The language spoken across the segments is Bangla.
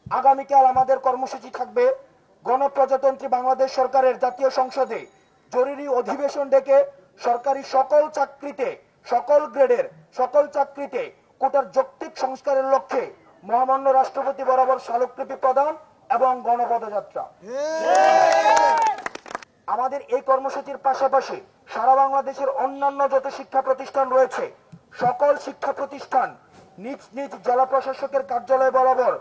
আগামীকাল আমাদের কর্মসূচি থাকবে গণপ্রজাতন্ত্রী বাংলাদেশ সরকারের জাতীয় সংসদে জরুরি অধিবেশন ডেকে সরকারি সকল চাকরিতে, সকল গ্রেডের সকল চাকরিতে কোটার যৌক্তিক সংস্কারের লক্ষ্যে মহামান্য রাষ্ট্রপতি বরাবর স্মারকলিপি প্রদান এবং গণপদযাত্রা। আমাদের এই কর্মসূচির পাশাপাশি সারা বাংলাদেশের অন্যান্য যত শিক্ষা প্রতিষ্ঠান রয়েছে সকল শিক্ষা প্রতিষ্ঠান নিজ নিজ জেলা প্রশাসকের কার্যালয় বরাবর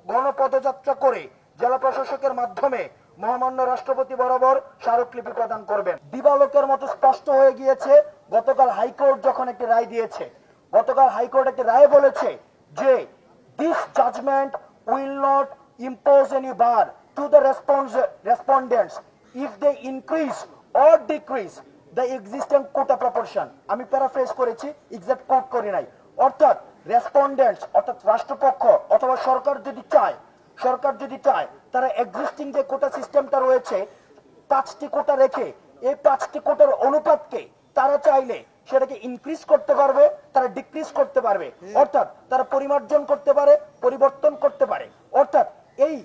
গণপদযাত্রা করে জেলা প্রশাসকের মাধ্যমে মহামান্য রাষ্ট্রপতি বরাবর স্মারকলিপি প্রদান করবেন। দিবালোকের মতো স্পষ্ট হয়ে গিয়েছে গতকাল হাইকোর্ট যখন একটি রায় দিয়েছে, গতকাল হাইকোর্ট একটি রায় বলেছে যে this judgment will not impose any bar to the respondents if they increase or decrease the existing quota proportion। আমি প্যারাফ্রেজ করেছি, এক্সাক্ট কোট করি নাই। অর্থাৎ রেসপন্ডেন্টস অর্থাৎ রাষ্ট্রপক্ষ অথবা সরকার যদি চায় তারা এক্সিস্টিং যে কোটা সিস্টেমটা রয়েছে 5টি কোটা রেখে এই 5টি কোটার অনুপাতকে তারা চাইলে সেটাকে ইনক্রিজ করতে পারবে, তারা ডিক্রিজ করতে পারবে, অর্থাৎ তারা পরিমার্জন করতে পারে, পরিবর্তন করতে পারে। অর্থাৎ এই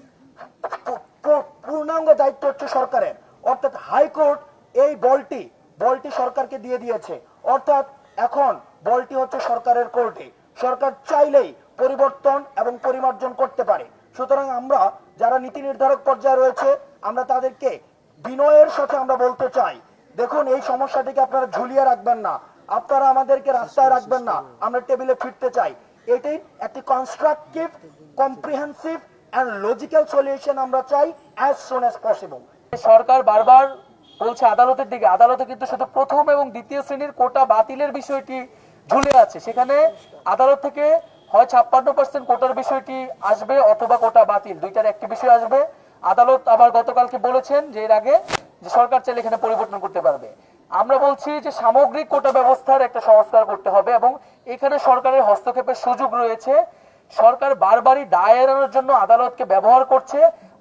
পূর্ণাঙ্গ দায়িত্ব হচ্ছে সরকারের। অর্থাৎ হাইকোর্ট এই বলটি সরকারকে দিয়ে দিয়েছে। অর্থাৎ এখন বলটি হচ্ছে সরকারের কোর্টে, সরকার চাইলেই পরিবর্তন এবং পরিমার্জন করতে পারে। সুতরাং আমরা যারা নীতি নির্ধারক পর্যায়ে রয়েছে আমরা তাদেরকে বিনয়ের সাথে আমরা বলতে চাই, দেখুন এই সমস্যাটিকে আপনারা ঝুলিয়ে রাখবেন না, আপনারা আমাদেরকে রাস্তায় রাখবেন না, আমরা টেবিলে ফিরতে চাই। এটি একটি constructive, comprehensive and logical solution আমরা চাই as soon as possible। সরকার বারবার বলছে আদালতের দিকে, আদালতে কিন্তু শুধু প্রথম এবং দ্বিতীয় শ্রেণীর কোটা বাতিলের বিষয়টি ঝুলে আছে। সেখানে আদালত থেকে হয় 56% কোটার বিষয়টি আসবে অথবা কোটা বাতিল, দুইটার একটি বিষয় আসবে। আদালত আবার গতকালকে বলেছেন যে এর আগে যে সরকার চাইলে এখানে পরিবর্তন করতে পারবে। আমরা বলছি যে সামগ্রিক কোটা ব্যবস্থার একটা সংস্কার করতে হবে এবং এখানে সরকারের হস্তক্ষেপের সুযোগ রয়েছে। সরকার বারবারই দায় এড়ানোর জন্য আদালতকে ব্যবহার করছে,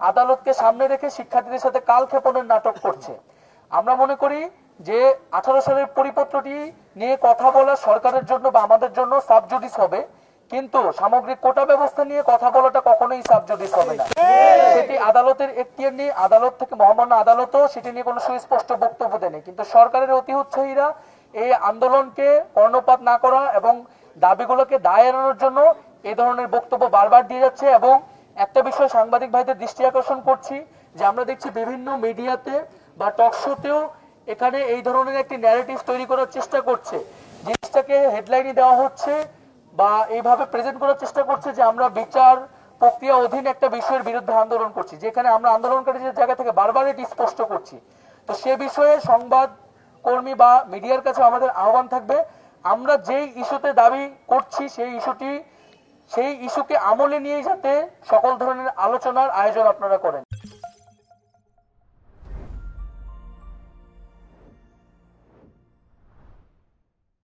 আদালতকে সামনে রেখে শিক্ষার্থীদের সাথে কালক্ষেপণের নাটক করছে। আমরা মনে করি যে 18 সালের পরিপত্রটি নিয়ে কথা বলা সরকারের জন্য বা আমাদের জন্য সাবজুডিস হবে, কিন্তু সামগ্রিক কোটা ব্যবস্থা নিয়ে কথা বলাটা কখনোই সাবজুডিস হবে না। সেটি আদালতের এখতিয়ার নিয়ে, আদালত থেকে মহামান্য আদালতও সেটি নিয়ে কোনো সুস্পষ্ট বক্তব্য দেয়নি। কিন্তু সরকারের অতি উৎসাহীরা এই আন্দোলনকে কর্ণপাত না করা এবং দাবিগুলোকে দায় এড়ানোর জন্য এই ধরনের বক্তব্য বারবার দিয়ে যাচ্ছে। এবং একটা বিষয় সাংবাদিক ভাইদের দৃষ্টি আকর্ষণ করছি যে আমরা দেখছি বিভিন্ন মিডিয়াতে বা টক শোতেও এখানে এই ধরনের একটি ন্যারেটিভ তৈরি করার চেষ্টা করছে, জিনিসটাকে হেডলাইনে দেওয়া হচ্ছে বা এইভাবে প্রেজেন্ট করার চেষ্টা করছে যে আমরা বিচার প্রক্রিয়া অধীন একটা বিষয়ের বিরুদ্ধে আন্দোলন করছি, যেখানে আমরা আন্দোলনকারীদের জায়গা থেকে বারবার এটি স্পষ্ট করছি। তো সে বিষয়ে সংবাদ কর্মী বা মিডিয়ার কাছে আমাদের আহ্বান থাকবে, আমরা যেই ইস্যুতে দাবি করছি সেই ইস্যুকে আমলে নিয়ে যাতে সকল ধরনের আলোচনার আয়োজন আপনারা করেন।